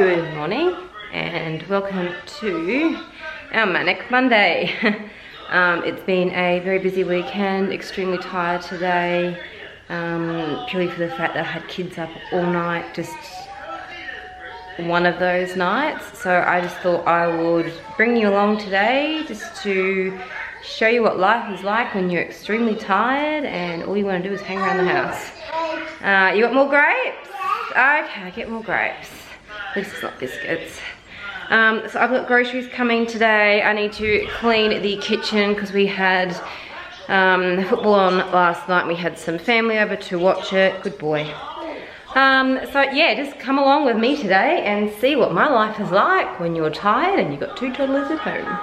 Good morning and welcome to our Manic Monday. It's been a very busy weekend, extremely tired today, purely for the fact that I had kids up all night, just one of those nights. So I just thought I would bring you along today just to show you what life is like when you're extremely tired and all you want to do is hang around the house. You want more grapes? Okay, get more grapes. At least it's not biscuits. So I've got groceries coming today. I need to clean the kitchen because we had football on last night. We had some family over to watch it. Good boy. So yeah, just come along with me today and see what my life is like when you're tired and you've got two toddlers at home.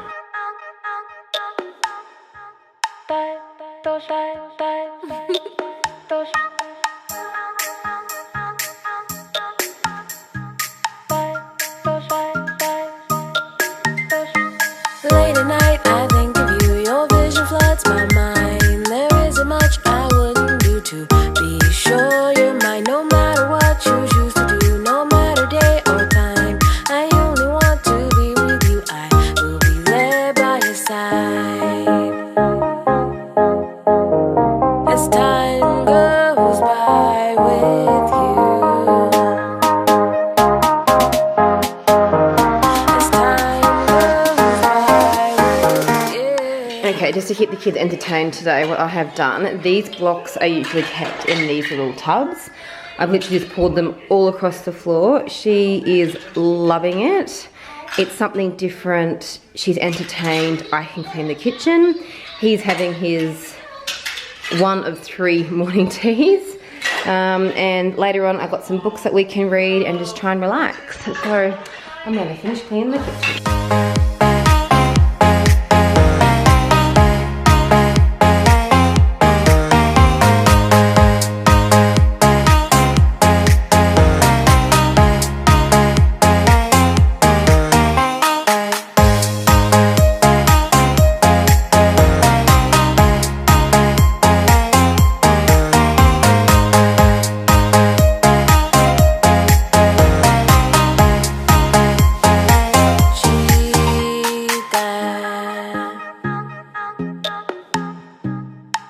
Late at night, I think of you. Your vision floods my mind. There isn't much I wouldn't do to be sure you're mine. No matter what you choose to do, no matter day or time, I only want to be with you. I will be there by your side. As time goes by with you. Okay, just to keep the kids entertained today, what I have done, these blocks are usually kept in these little tubs. I've literally just poured them all across the floor. She is loving it. It's something different. She's entertained. I can clean the kitchen. He's having his one of 3 morning teas. And later on, I've got some books that we can read and just try and relax. So I'm gonna finish cleaning the kitchen.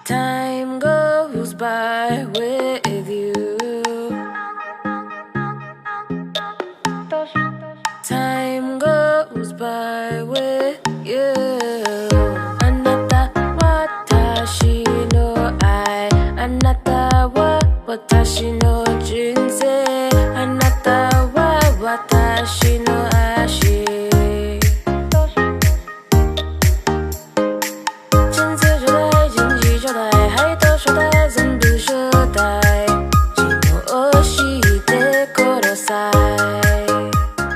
Time goes by with you. Time goes by with you. Anata watashi no ai. Anata wa watashi no junsei. Anata wa watashi no ashi.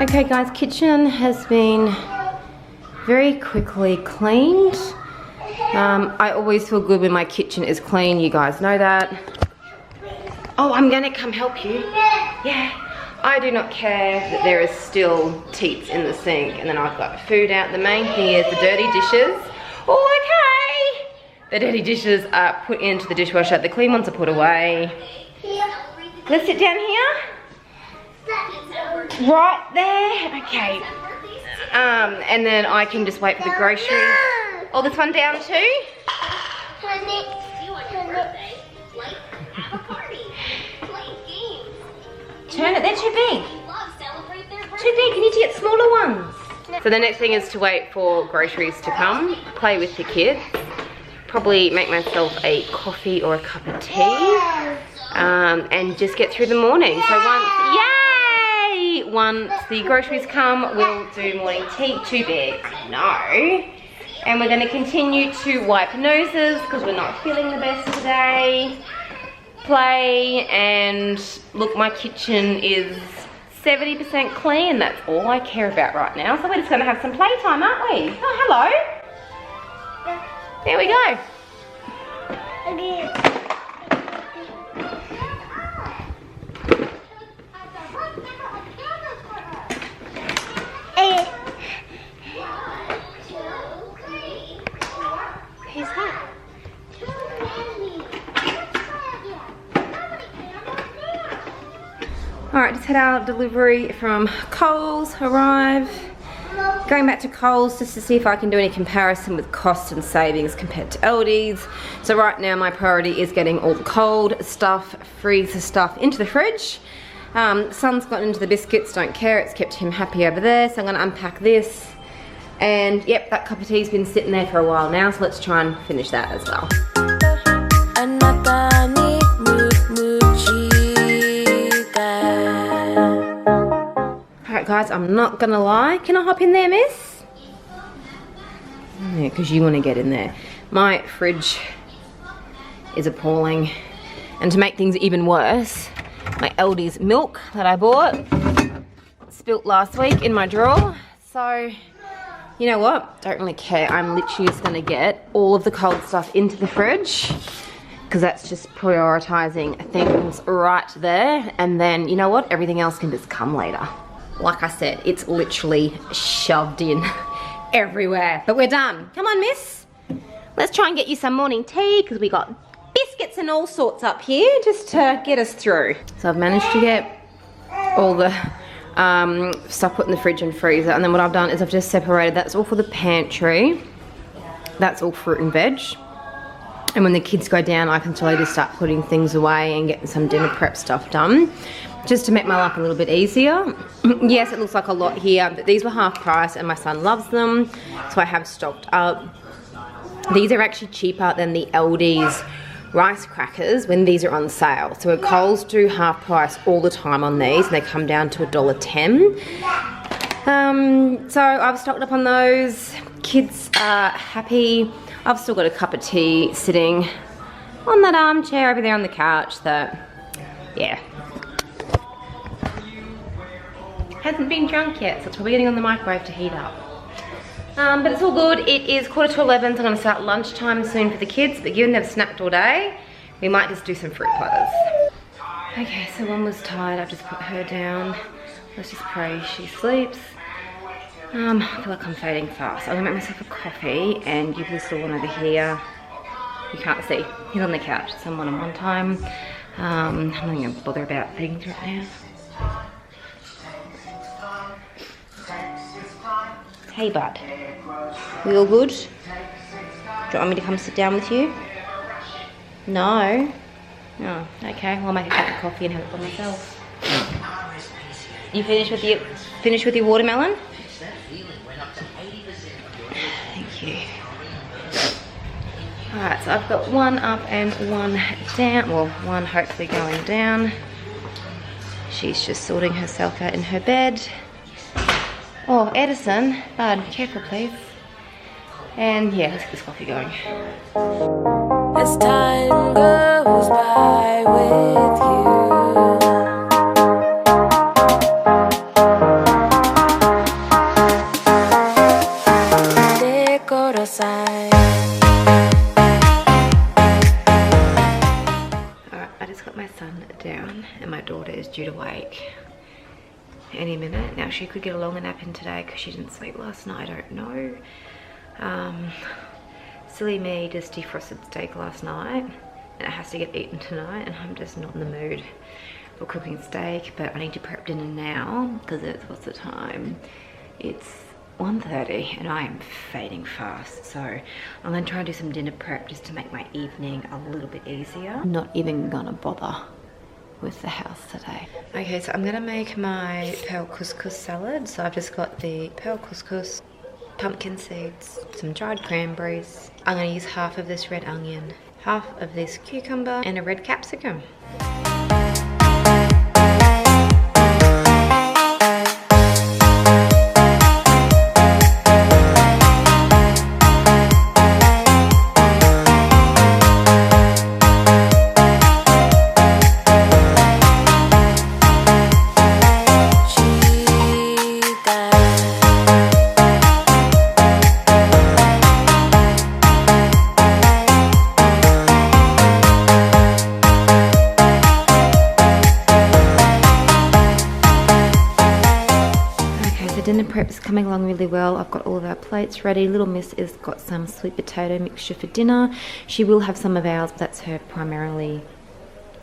Okay guys, kitchen has been very quickly cleaned. I always feel good when my kitchen is clean, you guys know that. Oh, I'm gonna come help you. Yeah, I do not care that there is still teats in the sink and then I've got food out. The main thing is the dirty dishes. Oh, okay. The dirty dishes are put into the dishwasher. The clean ones are put away. Let's sit down here. Right there. Okay. And then I can just wait for the groceries. Oh, this one down too? Turn it. They're too big. Too big. You need to get smaller ones. So the next thing is to wait for groceries to come, play with the kids, probably make myself a coffee or a cup of tea, and just get through the morning. So once the groceries come, we'll do morning tea. Too big, I know. And we're gonna continue to wipe noses because we're not feeling the best today. Play and look, my kitchen is 70% clean. That's all I care about right now. So we're just gonna have some playtime, aren't we? Oh, hello. There we go. Who's that? Alright, just had our delivery from Coles arrive. Going back to Coles just to see if I can do any comparison with cost and savings compared to Aldi's. So right now my priority is getting all the cold stuff, freezer stuff into the fridge. Son's gotten into the biscuits, don't care, it's kept him happy over there. So I'm gonna unpack this. And yep, that cup of tea's been sitting there for a while now, so let's try and finish that as well. Alright guys, I'm not gonna lie. Can I hop in there, miss? Yeah, because you want to get in there. My fridge is appalling. And to make things even worse, my Aldi's milk that I bought spilt last week in my drawer. So, you know what? Don't really care. I'm literally just gonna get all of the cold stuff into the fridge because that's just prioritizing things right there. And then, you know what? Everything else can just come later. Like I said, it's literally shoved in everywhere. But we're done. Come on, miss. Let's try and get you some morning tea because we got biscuits and all sorts up here just to get us through. So I've managed to get all the stuff put in the fridge and freezer. And then what I've done is I've just separated. That's all for the pantry. That's all fruit and veg. And when the kids go down, I can slowly just start putting things away and getting some dinner prep stuff done. Just to make my life a little bit easier. Yes, it looks like a lot here, but these were half price and my son loves them, so I have stocked up. These are actually cheaper than the Aldi's rice crackers when these are on sale. So Coles do half price all the time on these, and they come down to $1.10. So I've stocked up on those. Kids are happy. I've still got a cup of tea sitting on that armchair over there on the couch that, yeah, hasn't been drunk yet, so it's probably getting on the microwave to heat up. But it's all good. It is 11:15, so I'm gonna start lunchtime soon for the kids, but given they've snacked all day, we might just do some fruit platters. Okay, so one was tired. I've just put her down. Let's just pray she sleeps. I feel like I'm fading fast. I'm gonna make myself a coffee and give this little one over here. You can't see, he's on the couch, so I'm one-on-one time. I'm not gonna bother about things right now. Hey bud, we all good? Do you want me to come sit down with you? No? Oh, okay, well I'll make a cup of coffee and have it for myself. You finished with your watermelon? Thank you. Alright, so I've got one up and one down, well one hopefully going down. She's just sorting herself out in her bed. Oh, Edison, bud, careful please. And yeah, let's get this coffee going. As time goes by with Alright, I just got my son down and my daughter is due to wake any minute. Now she could get a longer nap in today because she didn't sleep last night, I don't know. Silly me just defrosted steak last night and it has to get eaten tonight and I'm just not in the mood for cooking steak, but I need to prep dinner now because it's, what's the time? It's 1:30 and I am fading fast, so I'm gonna try and do some dinner prep just to make my evening a little bit easier. I'm not even gonna bother with the house today. Okay, so I'm gonna make my pearl couscous salad. So I've just got the pearl couscous, pumpkin seeds, some dried cranberries. I'm gonna use half of this red onion, half of this cucumber, and a red capsicum. Dinner prep's coming along really well. I've got all of our plates ready. Little Miss has got some sweet potato mixture for dinner. She will have some of ours, but that's her primarily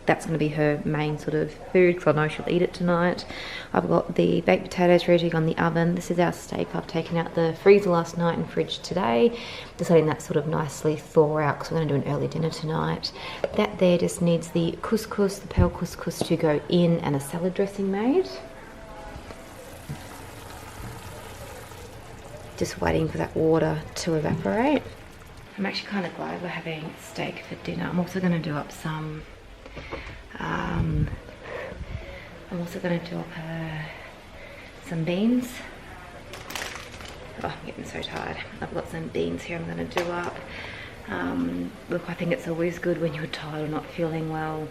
that's going to be her main sort of food because I know she'll eat it tonight. I've got the baked potatoes ready on the oven. This is our steak I've taken out the freezer last night and fridge today. Just letting that sort of nicely thaw out because we're going to do an early dinner tonight. That there just needs the couscous, the pearl couscous to go in and a salad dressing made. Just waiting for that water to evaporate. I'm actually kind of glad we're having steak for dinner. I'm also going to do up some beans. Oh, I'm getting so tired. I've got some beans here I'm going to do up. Look, I think it's always good when you're tired or not feeling well.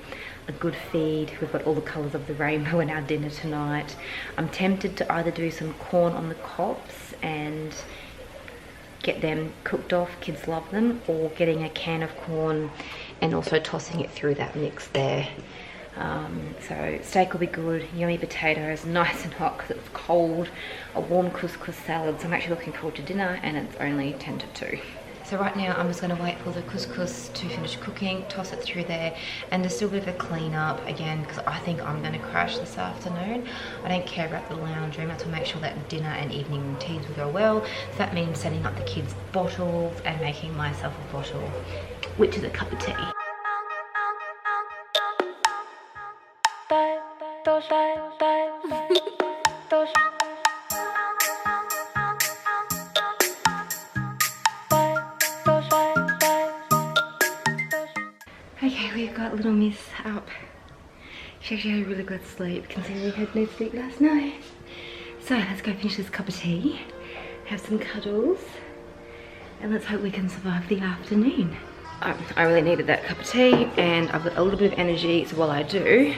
A good feed. We've got all the colours of the rainbow in our dinner tonight. I'm tempted to either do some corn on the cobs and get them cooked off, kids love them, or getting a can of corn and also tossing it through that mix there. So steak will be good, yummy potatoes, nice and hot because it's cold, a warm couscous salad. So I'm actually looking forward to dinner, and it's only 10 to 2. So right now I'm just going to wait for the couscous to finish cooking, toss it through there, and just do a bit of a clean up again because I think I'm going to crash this afternoon. I don't care about the lounge room. I have to make sure that dinner and evening routines will go well. So that means setting up the kids' bottles and making myself a bottle, which is a cup of tea. Okay, we've got little Miss up. She actually had a really good sleep considering we had no sleep last night. So let's go finish this cup of tea, have some cuddles, and let's hope we can survive the afternoon. I really needed that cup of tea, and I've got a little bit of energy, so while I do,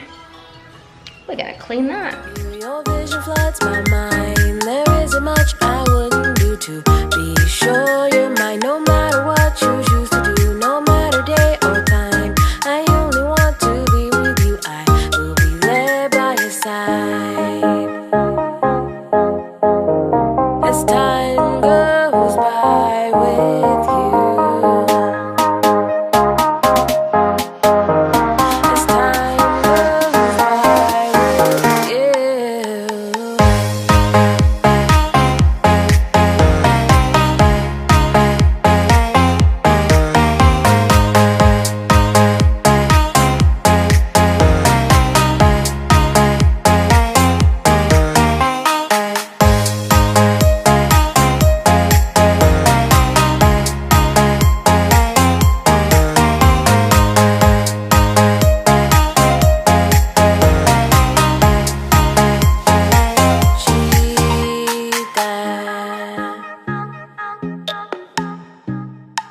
we're gonna clean that. Your vision floods my mind. There isn't much I wouldn't do to be sure you're mine. No matter what you choose to do, no matter day or time, I only want to be with you. I will be there by your side. As time goes by with you.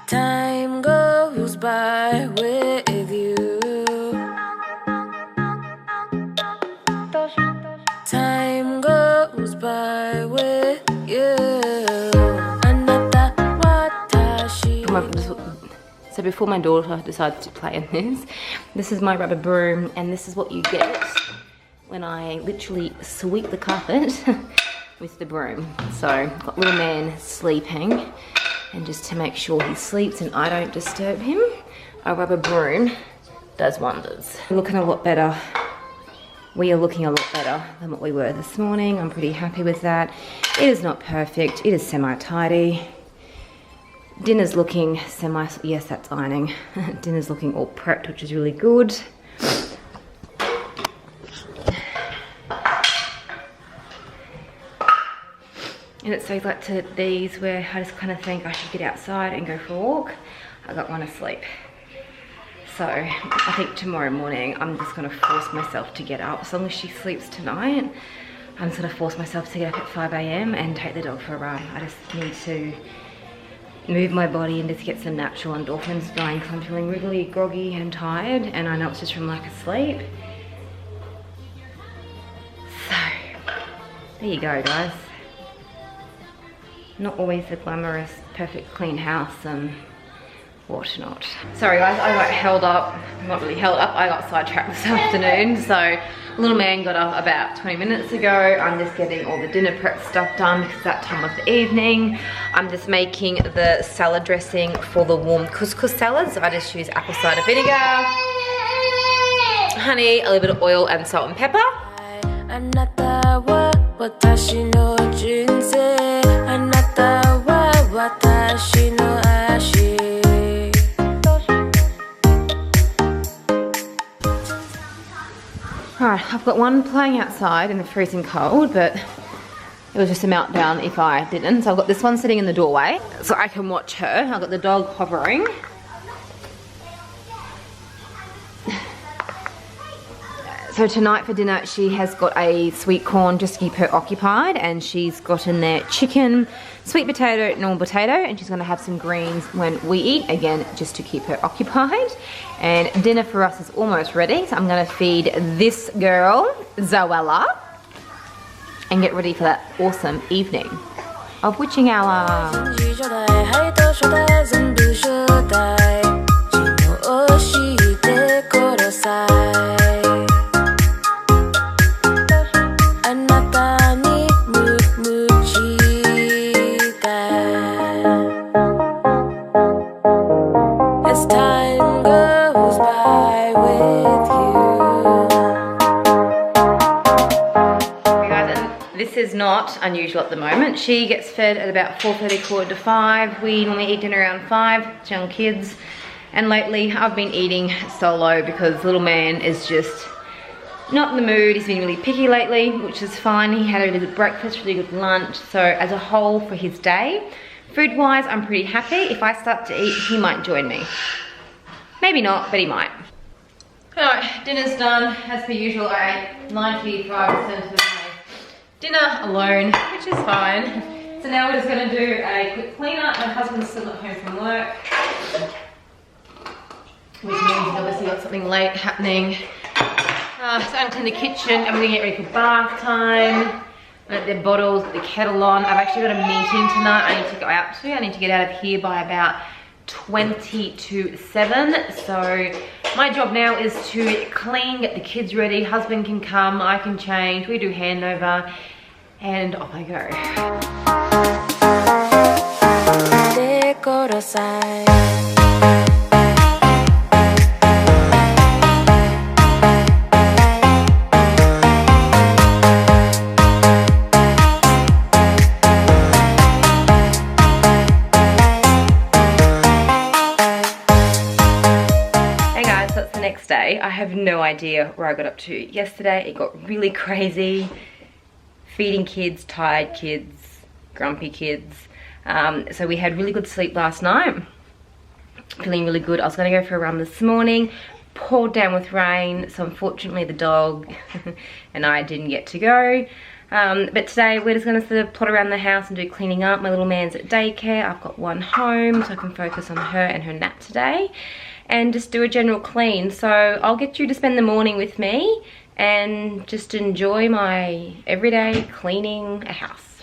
Time goes by with you. Time goes by with you. So before my daughter decides to play in this is my rubber broom, and this is what you get when I literally sweep the carpet with the broom. So got little man sleeping, and just to make sure he sleeps and I don't disturb him, a rubber broom does wonders. We're looking a lot better. We are looking a lot better than what we were this morning. I'm pretty happy with that. It is not perfect. It is semi-tidy. Dinner's looking yes, that's ironing. Dinner's looking all prepped, which is really good. And it's days like these where I just kind of think I should get outside and go for a walk. I got one asleep. So I think tomorrow morning I'm just going to force myself to get up. As long as she sleeps tonight, I'm just going to force myself to get up at 5 AM and take the dog for a run. I just need to move my body and just get some natural endorphins going because I'm feeling really groggy and tired, and I know it's just from lack of sleep. So there you go, guys. Not always a glamorous, perfect, clean house and whatnot. Sorry guys, I got held up. Not really held up, I got sidetracked this afternoon. So little man got up about 20 minutes ago. I'm just getting all the dinner prep stuff done because it's that time of the evening. I'm just making the salad dressing for the warm couscous salad. So I just use apple cider vinegar, honey, a little bit of oil and salt and pepper. Alright, I've got one playing outside in the freezing cold, but it was just a meltdown if I didn't. So I've got this one sitting in the doorway so I can watch her. I've got the dog hovering. So tonight for dinner she has got a sweet corn just to keep her occupied, and she's got in there chicken, sweet potato, normal potato, and she's going to have some greens when we eat, again just to keep her occupied. And dinner for us is almost ready, so I'm going to feed this girl, Zoella, and get ready for that awesome evening of witching hour. This is not unusual at the moment. She gets fed at about 4:30, 4:45. We normally eat dinner around 5, it's young kids. And lately I've been eating solo because little man is just not in the mood. He's been really picky lately, which is fine. He had a really good breakfast, really good lunch. So as a whole for his day, food-wise, I'm pretty happy. If I start to eat, he might join me. Maybe not, but he might. Alright, dinner's done. As per usual, I ate 95% of my dinner alone, which is fine. So now we're just going to do a quick clean up. My husband's still at home from work, which means he's obviously got something late happening. So I'm clean the kitchen. I'm going to get ready for bath time. Let the bottles, the kettle on. I've actually got a meeting tonight I need to go out to. I need to get out of here by about 20 to 7. So my job now is to clean, get the kids ready. Husband can come, I can change, we do handover, and off I go. Next day, I have no idea where I got up to yesterday. It got really crazy. Feeding kids, tired kids, grumpy kids. So we had really good sleep last night. Feeling really good. I was going to go for a run this morning. Poured down with rain, so unfortunately the dog and I didn't get to go. But today we're just going to sort of plot around the house and do cleaning up. My little man's at daycare. I've got one home so I can focus on her and her nap today. And just do a general clean. So I'll get you to spend the morning with me and just enjoy my everyday cleaning a house.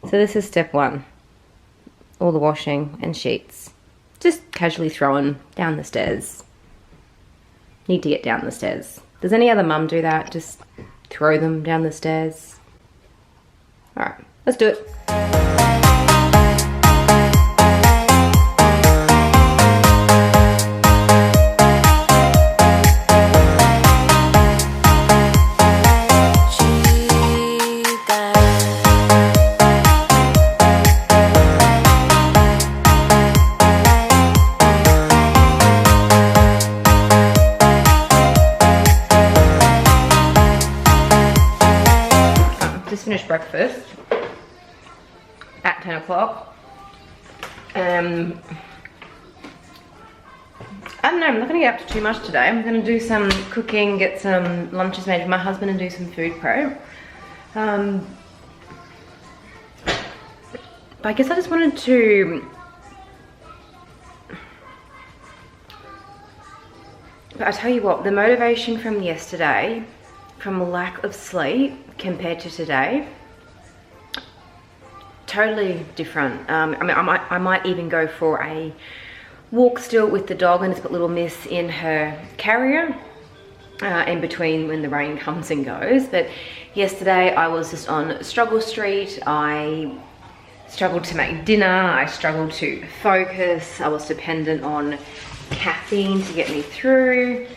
So this is step 1. All the washing and sheets. Just casually throwing down the stairs. Need to get down the stairs. Does any other mum do that? Just throw them down the stairs? Alright, let's do it. Finished breakfast at 10 o'clock. I don't know, I'm not going to get up to too much today. I'm going to do some cooking, get some lunches made for my husband and do some food prep. But I guess I just wanted to... But I tell you what, the motivation from yesterday, from a lack of sleep compared to today, totally different. I mean, I might even go for a walk still with the dog and just put little Miss in her carrier in between when the rain comes and goes. But yesterday I was just on Struggle Street. I struggled to make dinner. I struggled to focus. I was dependent on caffeine to get me through.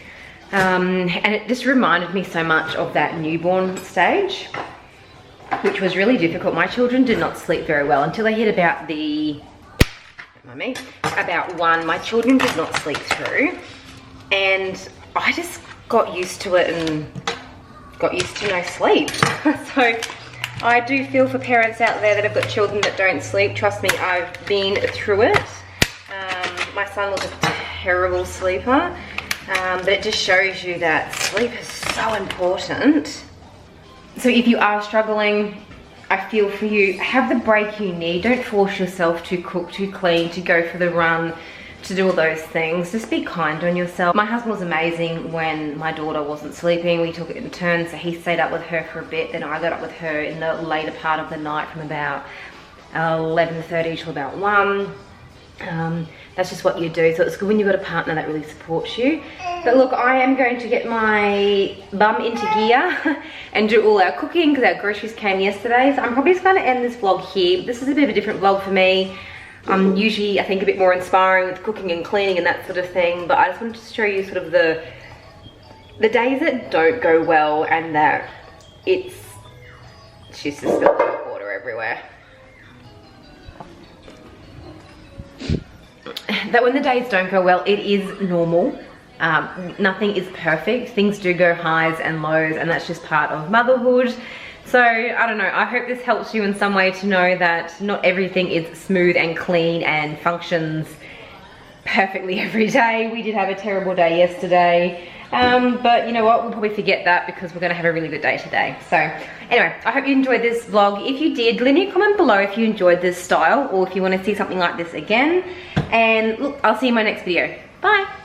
And it just reminded me so much of that newborn stage, which was really difficult. My children did not sleep very well until they hit about about 1. My children did not sleep through, and I just got used to it and got used to no sleep. So I do feel for parents out there that have got children that don't sleep. Trust me, I've been through it. My son was a terrible sleeper, but it just shows you that sleep is so important. So if you are struggling, I feel for you. Have the break you need. Don't force yourself to cook, to clean, to go for the run, to do all those things. Just be kind on yourself. My husband was amazing when my daughter wasn't sleeping. We took it in turns, so he stayed up with her for a bit, then I got up with her in the later part of the night from about 11:30 till about 1. That's just what you do. So it's good when you've got a partner that really supports you. But look, I am going to get my bum into gear and do all our cooking because our groceries came yesterday. So I'm probably just going to end this vlog here. This is a bit of a different vlog for me. I'm usually, I think, a bit more inspiring with cooking and cleaning and that sort of thing. But I just wanted to show you sort of the days that don't go well and that she's just spilled water everywhere. That when the days don't go well, it is normal. Nothing is perfect. Things do go highs and lows, and that's just part of motherhood. So I don't know, I hope this helps you in some way to know that not everything is smooth and clean and functions perfectly every day. We did have a terrible day yesterday, but you know what, we'll probably forget that because we're gonna have a really good day today. So anyway, I hope you enjoyed this vlog. If you did, leave me a comment below if you enjoyed this style or if you want to see something like this again. And look, I'll see you in my next video. Bye.